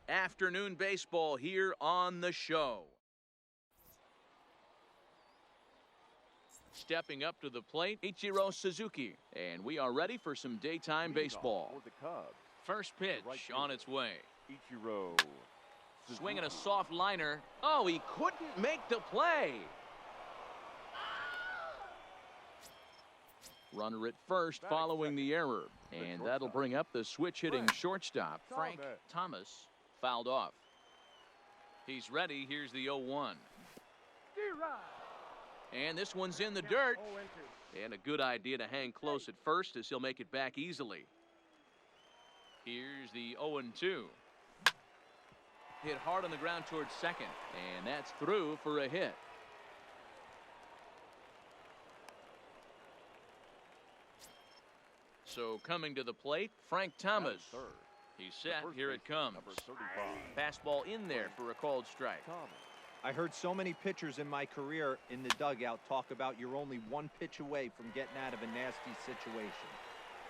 Afternoon baseball here on the show. Stepping up to the plate, Ichiro Suzuki. And we are ready for some daytime baseball. First pitch on its way. Ichiro. Swinging a soft liner. Oh, he couldn't make the play. Runner at first following the error. And that'll bring up the switch-hitting shortstop, Frank Thomas, fouled off. He's ready. Here's the 0-1. And this one's in the dirt. And a good idea to hang close at first as he'll make it back easily. Here's the 0-2. Hit hard on the ground towards second. And that's through for a hit. So coming to the plate, Frank Thomas. He's set. Here it comes. Fastball in there for a called strike. I heard so many pitchers in my career in the dugout talk about you're only one pitch away from getting out of a nasty situation.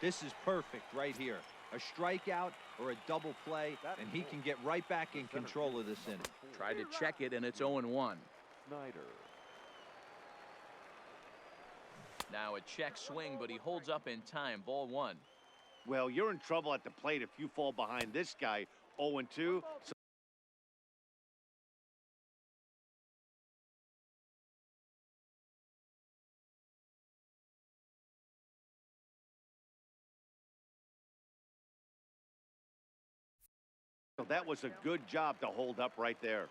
This is perfect right here. A strikeout or a double play, and he can get right back in control of this inning. Try to check it, and it's 0-1. Now a check swing, but he holds up in time. Ball 1. Well, you're in trouble at the plate if you fall behind this guy. 0-2. So that was a good job to hold up right there.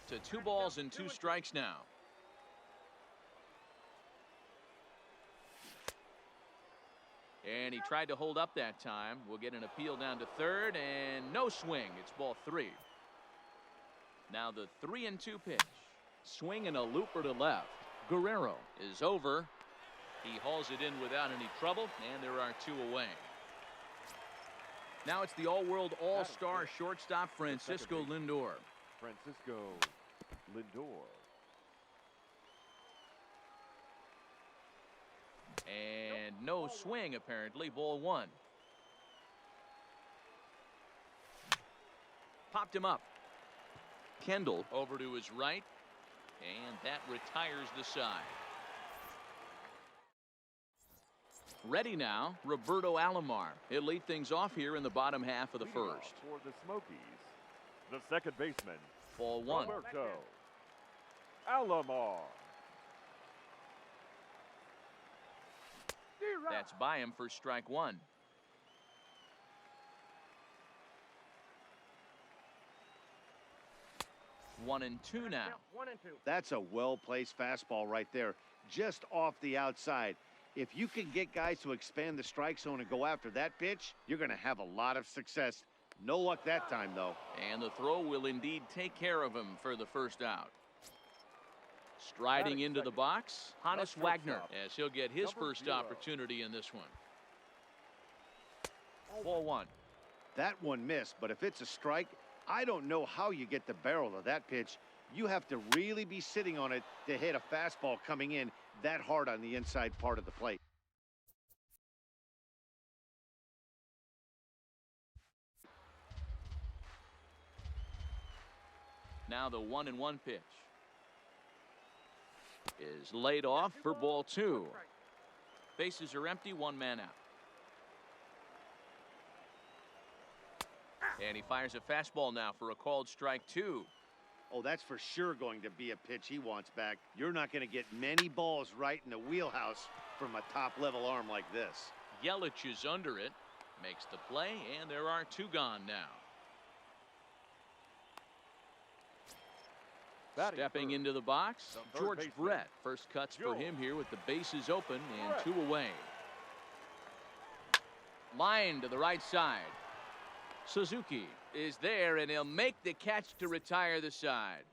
To 2 balls and 2 strikes now. And he tried to hold up that time. We'll get an appeal down to third, and no swing. It's ball 3. Now the 3-2 pitch. Swing and a looper to left. Guerrero is over. He hauls it in without any trouble, and there are 2 away. Now it's the all-world all-star shortstop Francisco Lindor. Francisco Lindor. And no swing, apparently. Ball 1. Popped him up. Kendall over to his right. And that retires the side. Ready now, Roberto Alomar. He'll lead things off here in the bottom half of the first. For the Smokies, the second baseman. Ball 1. Roberto Alomar. That's by him for strike 1. One and two now. That's a well-placed fastball right there, just off the outside. If you can get guys to expand the strike zone and go after that pitch, you're going to have a lot of success. No luck that time, though. And the throw will indeed take care of him for the first out. Striding into the box, Honus Wagner, as he'll get his first opportunity in this one. Ball 1. That one missed, but if it's a strike, I don't know how you get the barrel of that pitch. You have to really be sitting on it to hit a fastball coming in that hard on the inside part of the plate. Now the 1-1 pitch is laid off for ball 2. Bases are empty, 1 man out. And he fires a fastball now for a called strike 2. Oh, that's for sure going to be a pitch he wants back. You're not going to get many balls right in the wheelhouse from a top-level arm like this. Yelich is under it, makes the play, and there are 2 gone now. Stepping into the box, George Brett. First cuts for him here with the bases open and 2 away. Line to the right side. Suzuki is there, and he'll make the catch to retire the side.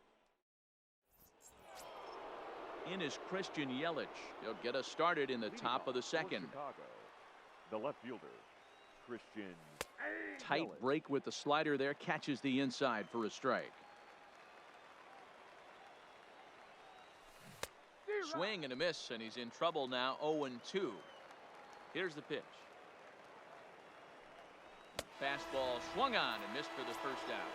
In is Christian Yelich. He'll get us started in the top of the second. The left fielder, Christian. Tight break with the slider there, catches the inside for a strike. Swing and a miss, and he's in trouble now. 0-2. Here's the pitch. fastball swung on and missed for the first out.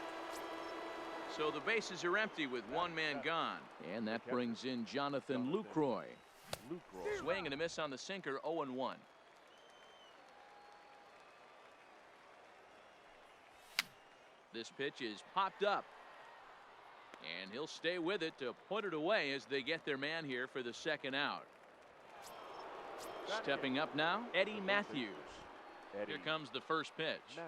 So the bases are empty with one man gone. And that brings in Jonathan Lucroy. Swing and a miss on the sinker, 0-1. This pitch is popped up. And he'll stay with it to put it away as they get their man here for the second out. Stepping up now, Eddie Matthews. Here comes the first pitch.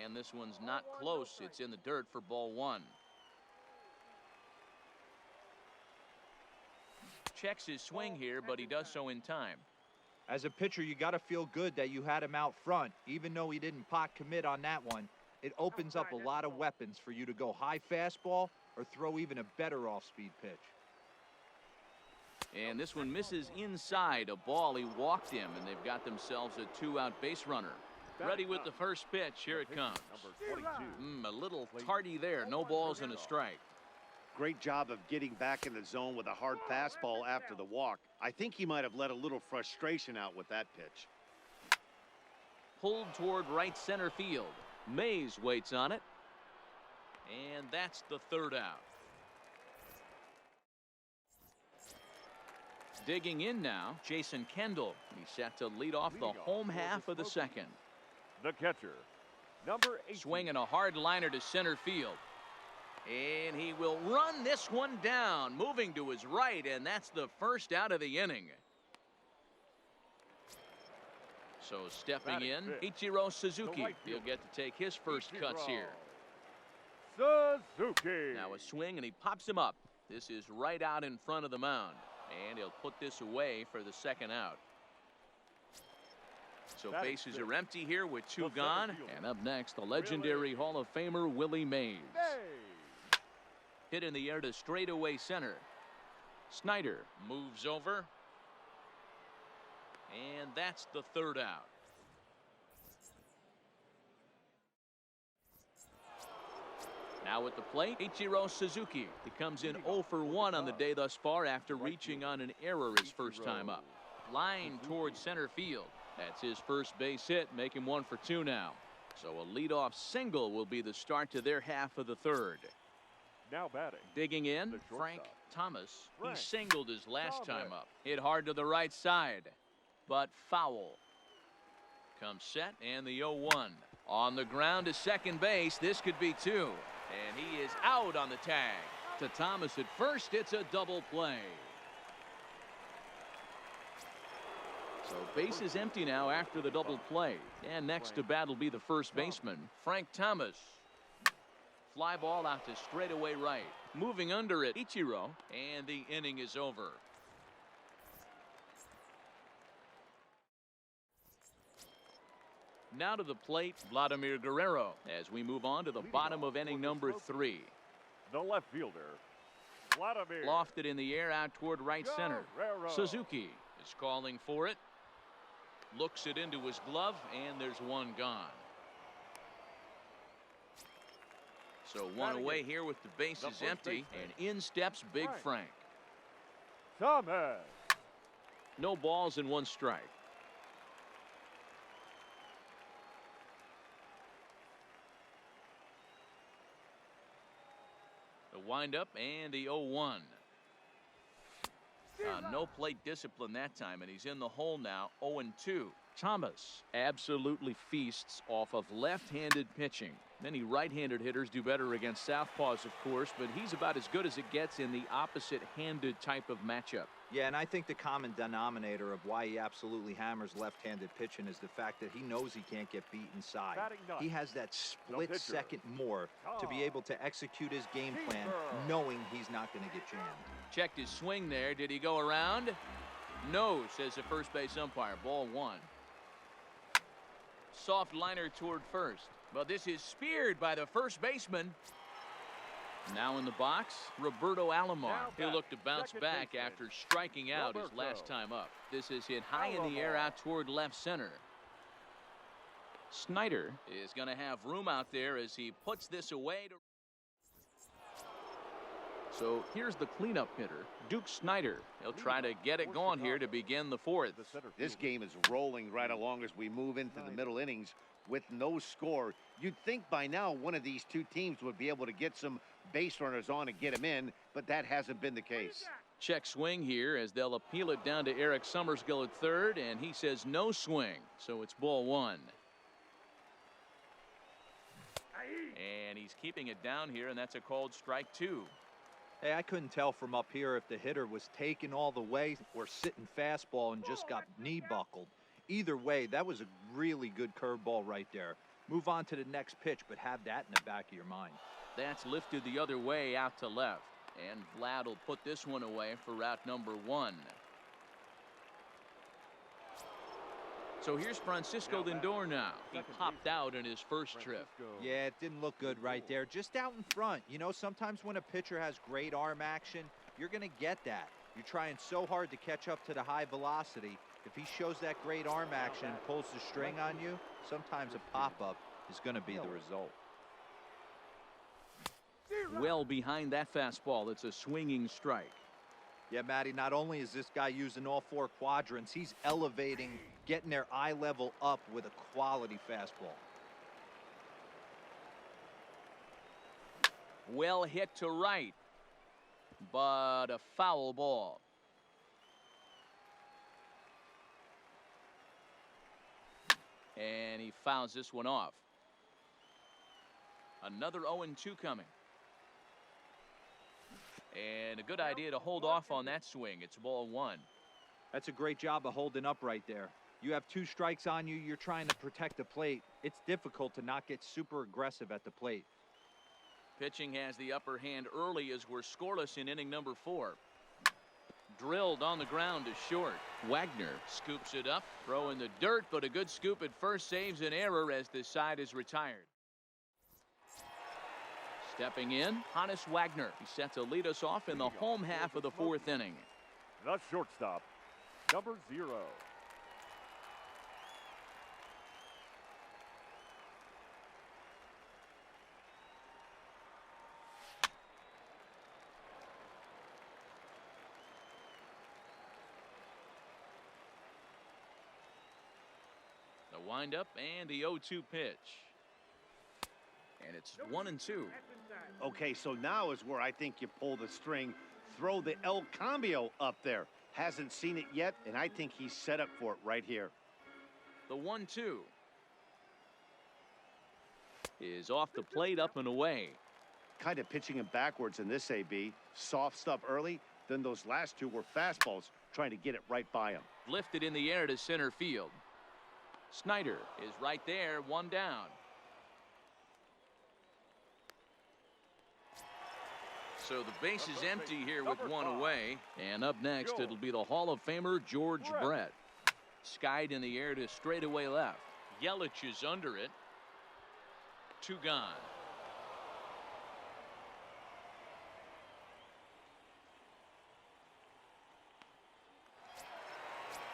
And this one's not close. It's in the dirt for ball one. Checks his swing here, but he does so in time. As a pitcher, you got to feel good that you had him out front. Even though he didn't pot commit on that one, it opens up a lot of weapons for you to go high fastball or throw even a better off-speed pitch. And this one misses inside a ball. He walked him, and they've got themselves a two-out base runner. Ready with the first pitch. Here it comes. A little tardy there. No balls and a strike. Great job of getting back in the zone with a hard fastball after the walk. I think he might have let a little frustration out with that pitch. Pulled toward right center field. Mays waits on it. And that's the third out. Digging in now, Jason Kendall. He's set to lead off the home half of the second. The catcher, number 8. Swinging a hard liner to center field. And he will run this one down, moving to his right, and that's the first out of the inning. So stepping in, Ichiro Suzuki. He'll get to take his first cuts here. Suzuki. Now a swing, and he pops him up. This is right out in front of the mound. And he'll put this away for the second out. So bases are empty here with two gone. And up next, the legendary Hall of Famer Willie Mays. Hit in the air to straightaway center. Snyder moves over. And that's the third out. Now at the plate, Ichiro Suzuki. He comes in 0 for 1 on the day thus far after reaching on an error his first time up. Line towards center field. That's his first base hit, make him 1 for 2 now. So a leadoff single will be the start to their half of the third. Now batting. Digging in, Frank Thomas. He singled his last time up. Hit hard to the right side, but foul. Comes set and the 0-1. On the ground to second base. This could be 2. And he is out on the tag. To Thomas at first, it's a double play. So base is empty now after the double play. And next to bat will be the first baseman, Frank Thomas. Fly ball out to straightaway right. Moving under it, Ichiro. And the inning is over. Now to the plate, Vladimir Guerrero, as we move on to the bottom of inning number 3. The left fielder, Vladimir. Lofted in the air out toward right center. Suzuki is calling for it. Looks it into his glove, and there's one gone. So one away here with the bases empty, and in steps Big Frank. Thomas. No balls and 1 strike. Windup and the 0-1. No plate discipline that time, and he's in the hole now, 0-2. Thomas absolutely feasts off of left-handed pitching. Many right-handed hitters do better against southpaws, of course, but he's about as good as it gets in the opposite-handed type of matchup. Yeah, and I think the common denominator of why he absolutely hammers left-handed pitching is the fact that he knows he can't get beat inside. He has that split second more to be able to execute his game plan, knowing he's not going to get jammed. Checked his swing there. Did he go around? No, says the first base umpire. Ball 1. Soft liner toward first. But this is speared by the first baseman. Now in the box, Roberto Alomar. He'll look to bounce back after striking out his last time up. This is hit high in the air out toward left center. Snyder is going to have room out there as he puts this away. So here's the cleanup hitter, Duke Snyder. He'll try to get it going here to begin the fourth. This game is rolling right along as we move into the middle innings with no score. You'd think by now one of these two teams would be able to get some base runners on and get them in, but that hasn't been the case. Check swing here as they'll appeal it down to Eric Summersgill at third, and he says no swing, so it's ball one. And he's keeping it down here, and that's a called strike two. Hey, I couldn't tell from up here if the hitter was taken all the way or sitting fastball and just got knee buckled. Either way, that was a really good curveball right there. Move on to the next pitch, but have that in the back of your mind. That's lifted the other way out to left. And Vlad will put this one away for route number one. So here's Francisco Lindor now. He popped out in his first trip. Yeah, it didn't look good right there. Just out in front. You know, sometimes when a pitcher has great arm action, you're going to get that. You're trying so hard to catch up to the high velocity. If he shows that great arm action and pulls the string on you, sometimes a pop-up is going to be the result. Well behind that fastball, it's a swinging strike. Yeah, Matty, not only is this guy using all four quadrants, he's elevating, getting their eye level up with a quality fastball. Well hit to right, but a foul ball. And he fouls this one off. Another 0-2 coming. And a good idea to hold off on that swing. It's ball one. That's a great job of holding up right there. You have two strikes on you. You're trying to protect the plate. It's difficult to not get super aggressive at the plate. Pitching has the upper hand early as we're scoreless in inning number 4. Drilled on the ground to short. Wagner scoops it up. Throw in the dirt, but a good scoop at first saves an error as the side is retired. Stepping in, Honus Wagner. He's set to lead us off in the home half of the 4th inning. The shortstop, number 0. The windup and the 0-2 pitch. And it's 1-2. Okay, so now is where I think you pull the string, throw the El Cambio up there. Hasn't seen it yet, and I think he's set up for it right here. The 1-2 is off the plate, up and away. Kind of pitching him backwards in this AB. Soft stuff early, then those last two were fastballs, trying to get it right by him. Lifted in the air to center field. Snyder is right there, one down. So the base is empty here with one away. And up next, it'll be the Hall of Famer George Brett. Skied in the air to straightaway left. Yelich is under it. 2 gone.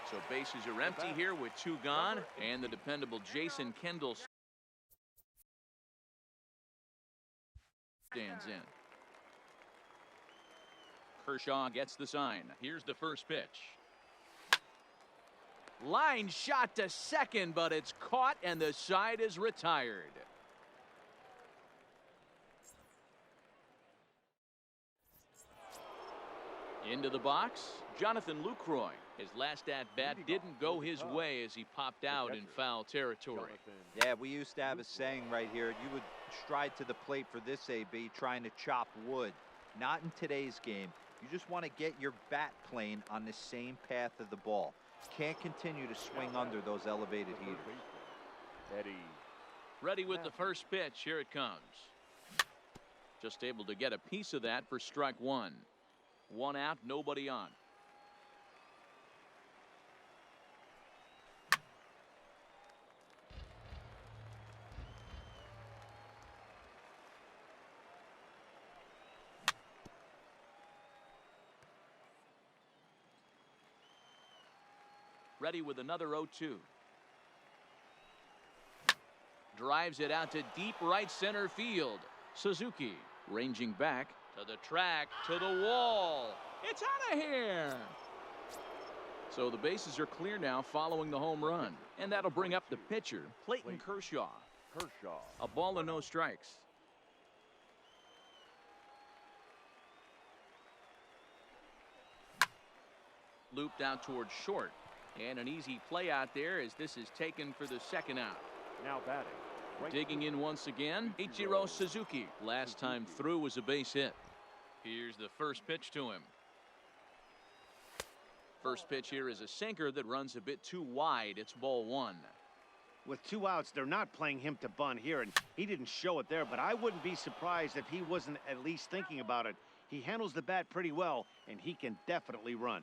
So bases are empty here with 2 gone. And the dependable Jason Kendall stands in. Kershaw gets the sign. Here's the first pitch. Line shot to second, but it's caught and the side is retired. Into the box, Jonathan Lucroy. His last at-bat didn't go his way as he popped out in foul territory. Yeah, we used to have a saying right here. You would stride to the plate for this AB trying to chop wood. Not in today's game. You just want to get your bat plane on the same path of the ball. Can't continue to swing under those elevated heaters. Ready with the first pitch. Here it comes. Just able to get a piece of that for strike one. 1 out, nobody on. Ready with another 0-2. Drives it out to deep right center field. Suzuki ranging back To the track, to the wall. It's out of here. So the bases are clear now following the home run. And that'll bring up the pitcher, Clayton Kershaw. A ball and no strikes. Looped out towards short. And an easy play out there as this is taken for the second out. Now batting. Digging in once again, Ichiro Suzuki. Last time through was a base hit. Here's the first pitch to him. First pitch here is a sinker that runs a bit too wide. It's ball one. With 2 outs, they're not playing him to bunt here, and he didn't show it there, but I wouldn't be surprised if he wasn't at least thinking about it. He handles the bat pretty well, and he can definitely run.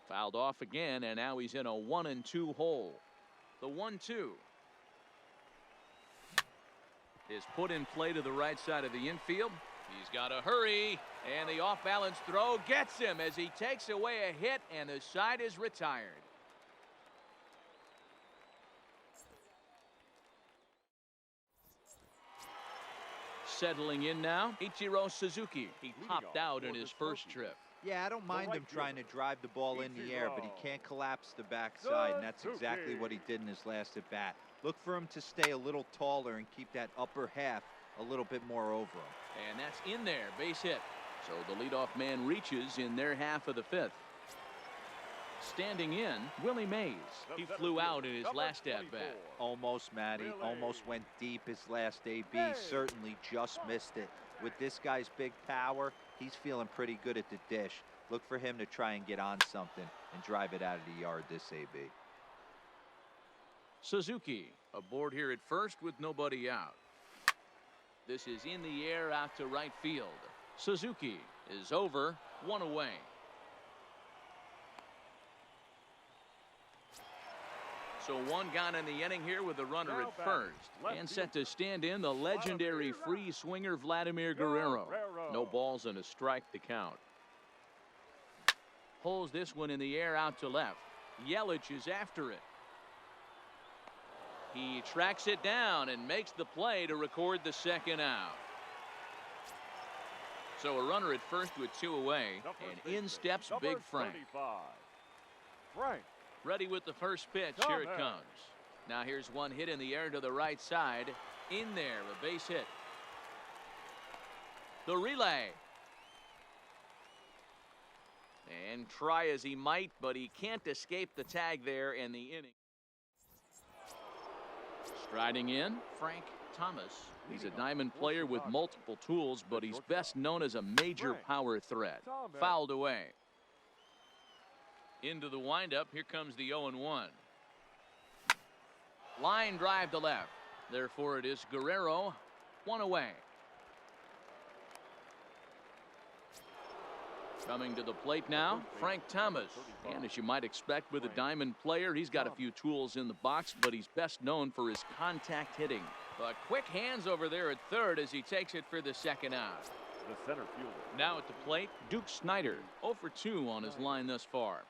Fouled off again, and now he's in a 1-2 hole. The 1-2 is put in play to the right side of the infield. He's got to hurry, and the off-balance throw gets him as he takes away a hit, and the side is retired. Settling in now, Ichiro Suzuki. He popped out in his first trip. Yeah, I don't mind him trying to drive the ball in the air, but he can't collapse the backside, and that's exactly what he did in his last at bat. Look for him to stay a little taller and keep that upper half a little bit more over him. And that's in there, base hit. So the leadoff man reaches in their half of the fifth. Standing in, Willie Mays. He flew out in his last at-bat. Almost, Matty. Almost went deep his last AB. Certainly just missed it. With this guy's big power, he's feeling pretty good at the dish. Look for him to try and get on something and drive it out of the yard this AB. Suzuki aboard here at first with nobody out. This is in the air out to right field. Suzuki is over, 1 away. So 1 gone in the inning here with a runner at first. And set to stand in the legendary free swinger Vladimir Guerrero. No balls and a strike to count. Pulls this one in the air out to left. Yelich is after it. He tracks it down and makes the play to record the second out. So a runner at first with 2 away, and in steps Big Frank. Ready with the first pitch. Here it comes. Now here's one hit in the air to the right side. In there, a base hit. The relay. And try as he might, but he can't escape the tag there in the inning. Striding in, Frank Thomas. He's a diamond player with multiple tools, but he's best known as a major power threat. Fouled away. Into the windup, here comes the 0-1. Line drive to left. Therefore, it is Guerrero, 1 away. Coming to the plate now, Frank Thomas. And as you might expect with a diamond player, he's got a few tools in the box, but he's best known for his contact hitting. But quick hands over there at third as he takes it for the second out. The center fielder. Now at the plate, Duke Snyder, 0 for 2 on his line thus far.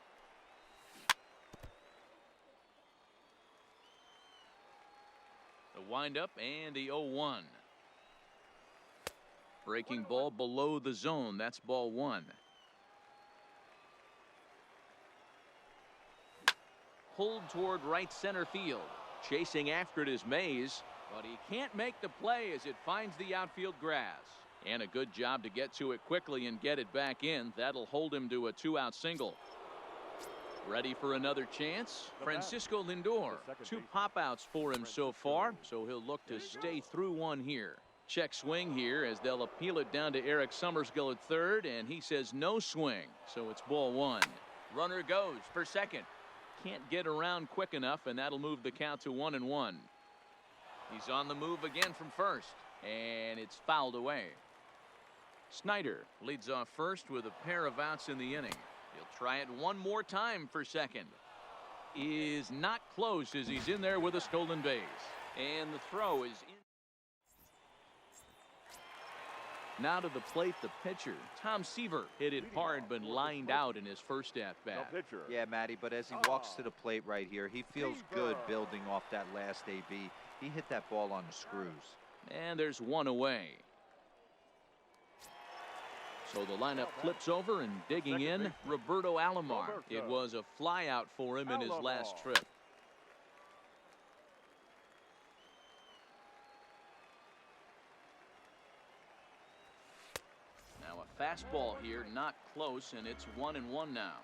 The windup and the 0-1. Breaking ball below the zone. That's ball 1. Pulled toward right center field. Chasing after it is Mays, but he can't make the play as it finds the outfield grass. And a good job to get to it quickly and get it back in. That'll hold him to a 2-out single. Ready for another chance? Francisco Lindor. 2 pop-outs for him so far, so he'll look to stay through one here. Check swing here as they'll appeal it down to Eric Summersgill at third, and he says no swing, so it's ball 1. Runner goes for second. Can't get around quick enough, and that'll move the count to 1-1. He's on the move again from first, and it's fouled away. Snyder leads off first with a pair of outs in the inning. He'll try it one more time for second. Is not close as he's in there with a stolen base. And the throw is in. Now to the plate, the pitcher, Tom Seaver, hit it hard but lined out in his first at-bat. Yeah, Matty, but as he walks to the plate right here, he feels good building off that last AB. He hit that ball on the screws. And there's one away. So the lineup flips over, and digging in, Roberto Alomar. It was a flyout for him in his last trip. Now a fastball here, not close, and it's 1-1 now.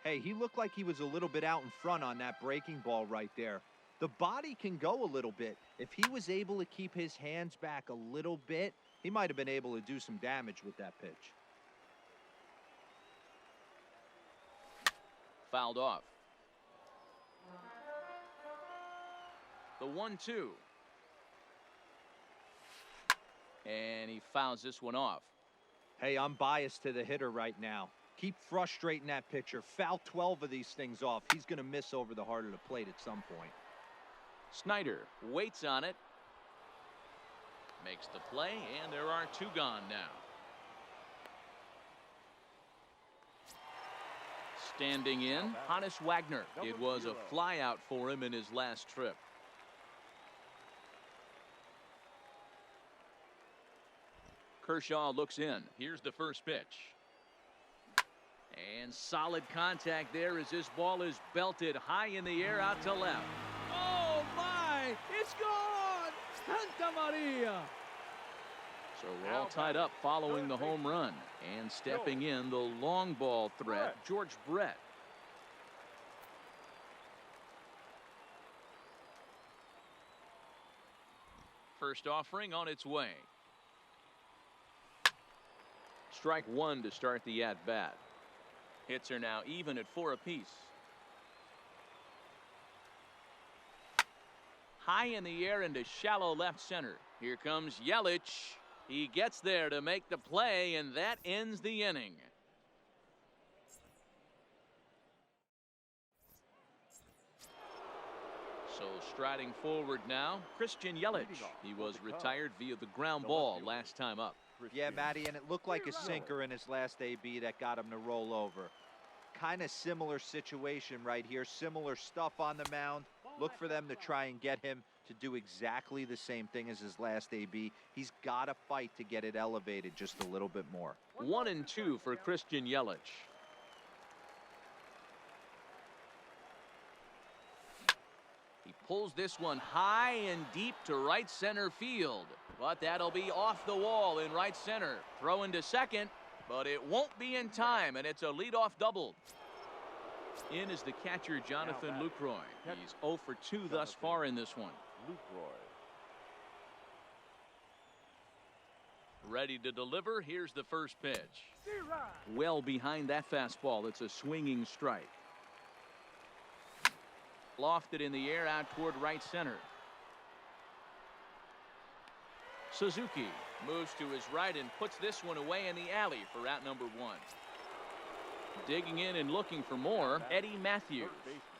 Hey, he looked like he was a little bit out in front on that breaking ball right there. The body can go a little bit. If he was able to keep his hands back a little bit, he might have been able to do some damage with that pitch. Fouled off. The 1-2. And he fouls this one off. Hey, I'm biased to the hitter right now. Keep frustrating that pitcher. Foul 12 of these things off. He's going to miss over the heart of the plate at some point. Snyder waits on it. Makes the play, and there are two gone now. Standing in, Honus Wagner. It was a flyout for him in his last trip. Kershaw looks in. Here's the first pitch. And solid contact there as this ball is belted high in the air out to left. Oh, my! It's gone! Santa Maria! So we're all tied up following the home run. And stepping in, the long ball threat, George Brett. First offering on its way. Strike one to start the at-bat. Hits are now even at 4 apiece. High in the air into shallow left center. Here comes Yelich. He gets there to make the play, and that ends the inning. So striding forward now, Christian Yelich. He was retired via the ground ball last time up. Yeah, Matty, and it looked like a sinker in his last AB that got him to roll over. Kind of similar situation right here. Similar stuff on the mound. Look for them to try and get him to do exactly the same thing as his last AB. He's got to fight to get it elevated just a little bit more. 1-2 for Christian Yelich. He pulls this one high and deep to right center field. But that'll be off the wall in right center. Throw into second, but it won't be in time, and it's a leadoff double. In is the catcher, Jonathan Lucroy. He's 0 for 2 thus far in this one. Ready to deliver. Here's the first pitch. Well behind that fastball. It's a swinging strike. Lofted in the air out toward right center. Suzuki moves to his right and puts this one away in the alley for out number 1. Digging in and looking for more, Eddie Matthews.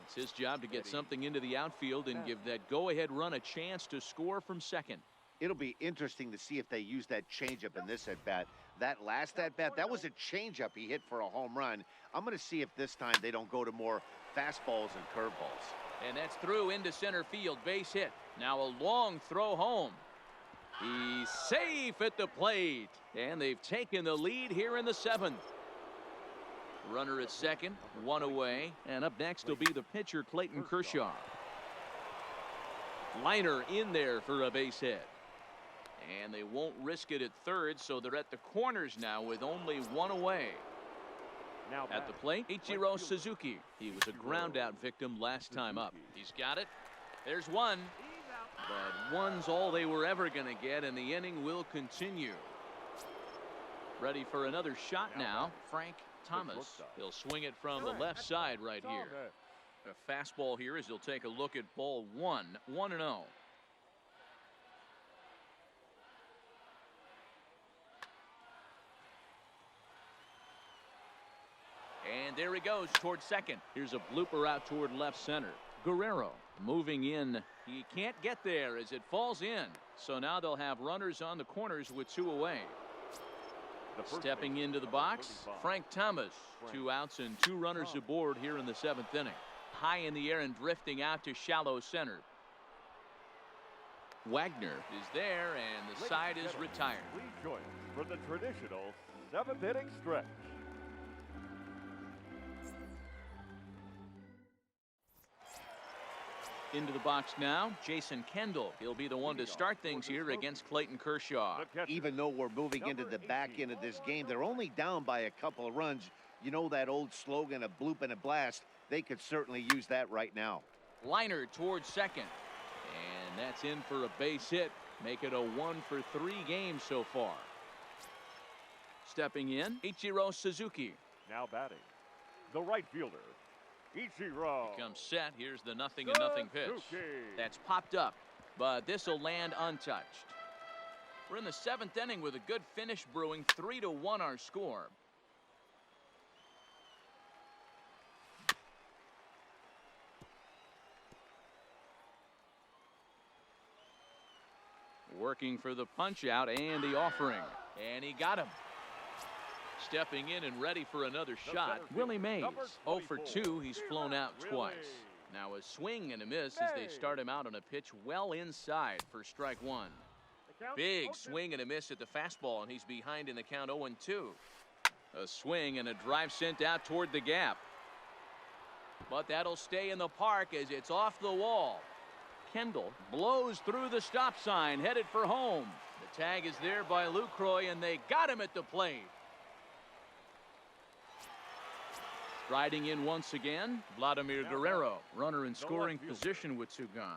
It's his job to get something into the outfield and give that go-ahead run a chance to score from second. It'll be interesting to see if they use that changeup in this at-bat. That last at-bat, that was a changeup he hit for a home run. I'm going to see if this time they don't go to more fastballs and curveballs. And that's through into center field, base hit. Now a long throw home. He's safe at the plate, and they've taken the lead here in the 7th. Runner at second, 1 away, and up next will be the pitcher, Clayton Kershaw. Liner in there for a base hit. And they won't risk it at third, so they're at the corners now with only 1 away. At the plate, Ichiro Suzuki. He was a ground-out victim last time up. He's got it. There's one. But one's all they were ever going to get, and the inning will continue. Ready for another shot now, Frank Thomas. He'll swing it from the left side right here. A fastball here as he'll take a look at ball 1, 1-0. And there he goes toward second. Here's a blooper out toward left center. Guerrero moving in. He can't get there as it falls in. So now they'll have runners on the corners with 2 away. Stepping into the box, Frank Thomas. 2 outs and 2 runners aboard here in the 7th inning. High in the air and drifting out to shallow center. Wagner is there, and the side is retired. Please join us for the traditional 7th-inning stretch. Into the box now, Jason Kendall. He'll be the one to start things here against Clayton Kershaw. Even though we're moving into the back end of this game, they're only down by a couple of runs. You know that old slogan, a bloop and a blast? They could certainly use that right now. Liner towards second. And that's in for a base hit. Make it a 1-for-3 game so far. Stepping in, Ichiro Suzuki. Now batting, the right fielder, Ichiro. Comes set. Here's the 0-0 pitch. That's popped up, but this will land untouched. We're in the 7th inning with a good finish brewing. 3-1 our score. Working for the punch out and the offering, and he got him. Stepping in and ready for another shot, Willie Mays. 0 for 2. He's flown out twice. Now a swing and a miss as they start him out on a pitch well inside for strike one. Big swing and a miss at the fastball, and he's behind in the count 0-2. A swing and a drive sent out toward the gap. But that'll stay in the park as it's off the wall. Kendall blows through the stop sign, headed for home. The tag is there by Lucroy, and they got him at the plate. Striding in once again, Vladimir Guerrero, runner in scoring position with Sugan.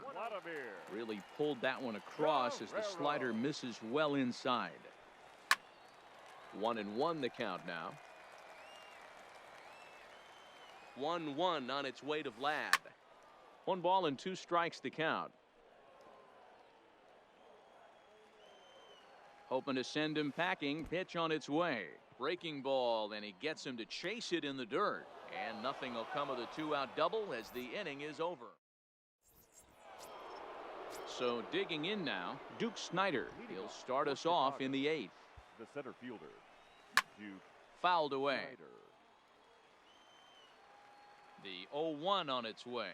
Really pulled that one across as the slider misses well inside. 1-1 the count now. 1-1 on its way to Vlad. 1 ball and 2 strikes to count. Hoping to send him packing. Pitch on its way. Breaking ball, and he gets him to chase it in the dirt. And nothing will come of the 2-out double as the inning is over. So digging in now, Duke Snyder. He'll start us off in the 8th. The center fielder, Duke. Fouled away. Snyder. The 0-1 on its way.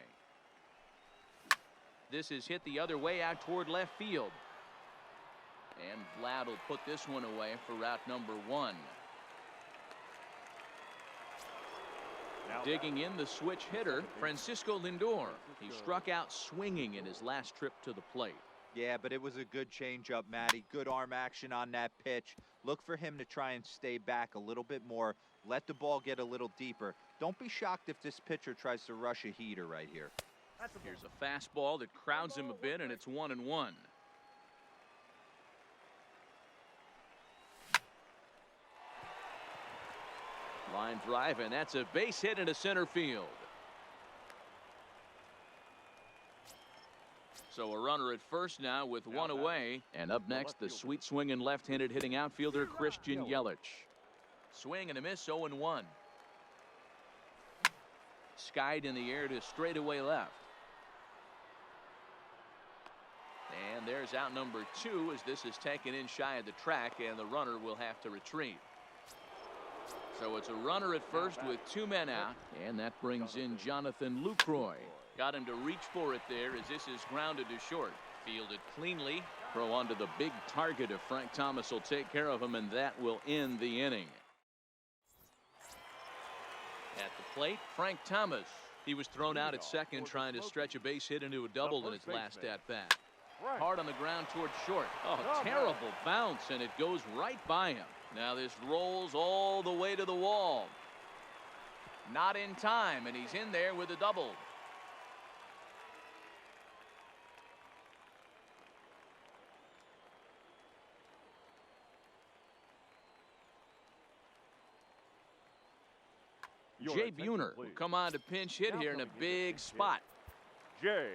This is hit the other way out toward left field. And Vlad will put this one away for route number 1. Digging in the switch hitter, Francisco Lindor. He struck out swinging in his last trip to the plate. Yeah, but it was a good changeup, Matty. Good arm action on that pitch. Look for him to try and stay back a little bit more. Let the ball get a little deeper. Don't be shocked if this pitcher tries to rush a heater right here. Here's a fastball that crowds him a bit, and it's 1-1. Line drive, and that's a base hit into center field. So a runner at first now with 1 away. And up next, the sweet swinging left-handed hitting outfielder Christian Yelich. Swing and a miss, 0-1. Skied in the air to straightaway left. And there's out number 2 as this is taken in shy of the track, and the runner will have to retreat. So it's a runner at first with 2 men out, and that brings in Jonathan Lucroy. Got him to reach for it there as this is grounded to short. Fielded cleanly. Throw onto the big target of Frank Thomas will take care of him, and that will end the inning. At the plate, Frank Thomas. He was thrown out at second trying to stretch a base hit into a double in his last at-bat. Hard on the ground towards short. Oh, terrible bounce, and it goes right by him. Now this rolls all the way to the wall. Not in time, and he's in there with a double. Jay Buhner will come on to pinch hit here in a big spot. Jay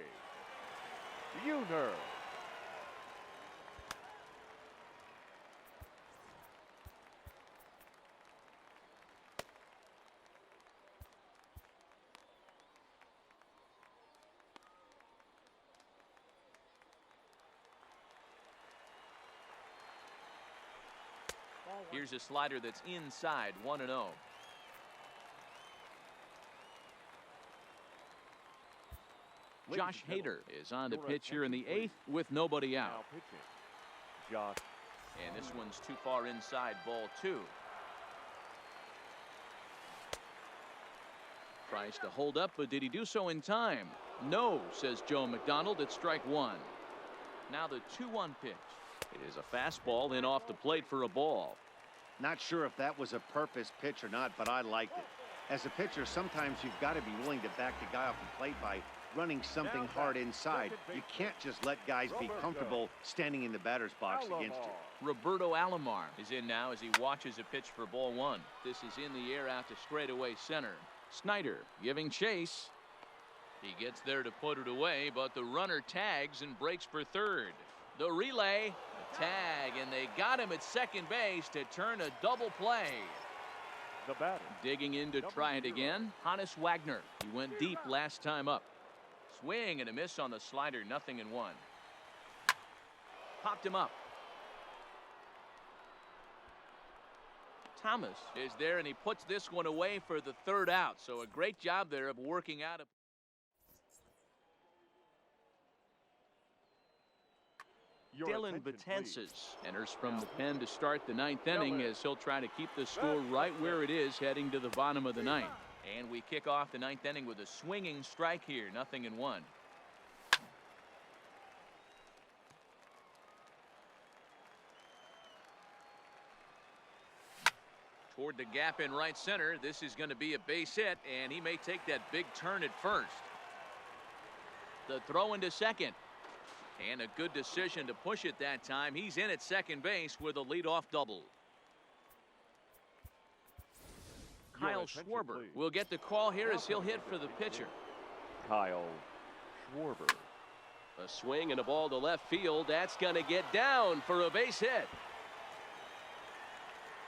Buhner. Here's a slider that's inside, 1-0. Josh Hader is on the your pitch here in the attention, 8th with nobody Now out. pitching, Josh. And this one's too far inside, ball 2. Tries to hold up, but did he do so in time? No, says Joe McDonald. It's strike 1. Now the 2-1 pitch. It is a fastball in off the plate for a ball. Not sure if that was a purpose pitch or not, but I liked it. As a pitcher, sometimes you've got to be willing to back the guy off the plate by running something hard inside. You can't just let guys be comfortable standing in the batter's box against you. Roberto Alomar is in now as he watches a pitch for ball 1. This is in the air out to straightaway center. Snyder giving chase. He gets there to put it away, but the runner tags and breaks for third. The relay, the tag, and they got him at second base to turn a double play. The batter. Digging in to try it again, Honus Wagner. He went deep last time up. Swing and a miss on the slider, 0-1. Popped him up. Thomas is there, and he puts this one away for the third out. So a great job there of working out a Dylan Betances enters from the pen to start the 9th inning as he'll try to keep the score right where it is heading to the bottom of the 9th. And we kick off the 9th inning with a swinging strike here, 0-1. Toward the gap in right center. This is going to be a base hit, and he may take that big turn at first. The throw into second. And a good decision to push it that time. He's in at second base with a leadoff double. Kyle Schwarber will get the call here as he'll hit for the pitcher. Kyle Schwarber. A swing and a ball to left field. That's going to get down for a base hit.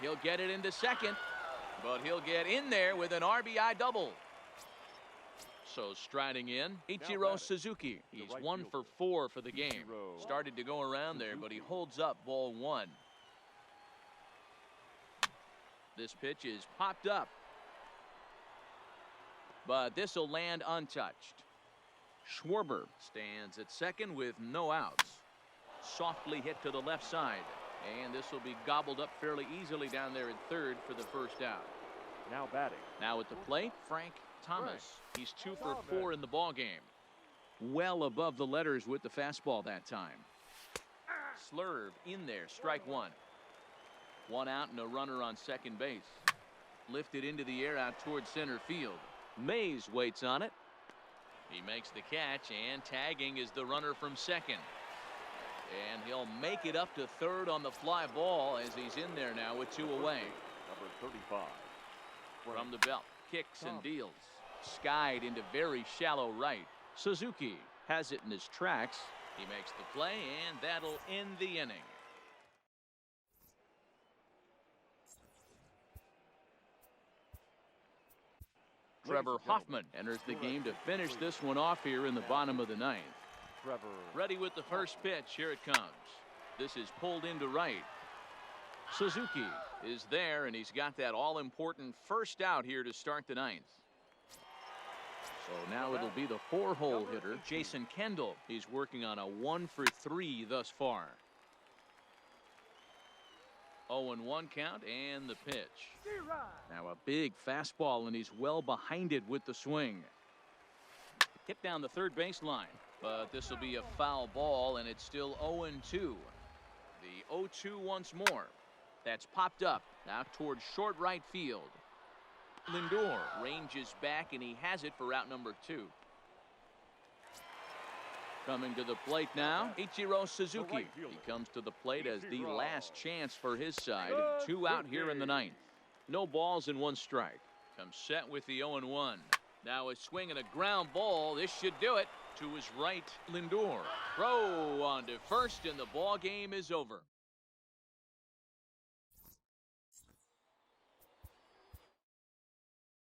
He'll get it into second, but he'll get in there with an RBI double. So striding in, Ichiro Suzuki. He's 1 for 4 for the game. Started to go around there, but he holds up ball 1. This pitch is popped up, but this will land untouched. Schwarber stands at second with no outs. Softly hit to the left side, and this will be gobbled up fairly easily down there at third for the first out. Now batting. Now at the plate, Frank Thomas. He's 2 for 4 in the ball game. Well above the letters with the fastball that time. Slurve in there, strike 1. 1 out and a runner on second base. Lifted into the air out towards center field. Mays waits on it. He makes the catch, and tagging is the runner from second. And he'll make it up to third on the fly ball as he's in there now with 2 away. Number 35. From the belt, kicks and deals. Skied into very shallow right. Suzuki has it in his tracks. He makes the play, and that'll end the inning. Trevor Hoffman enters the game to finish this one off here in the bottom of the 9th. Trevor. Ready with the first pitch. Here it comes. This is pulled into right. Suzuki is there, and he's got that all-important first out here to start the 9th. So now it'll be the 4-hole hitter, Jason Kendall. He's working on a 1 for 3 thus far. 0-1 count and the pitch. Now a big fastball, and he's well behind it with the swing. Hit down the third baseline, but this will be a foul ball, and it's still 0-2. The 0-2 once more. That's popped up out towards short right field. Lindor ranges back, and he has it for out number 2. Coming to the plate now, Ichiro Suzuki. He comes to the plate as the last chance for his side. 2 out here in the 9th. No balls and 1 strike. Comes set with the 0-1. Now a swing and a ground ball. This should do it. To his right, Lindor. Throw on to first, and the ball game is over.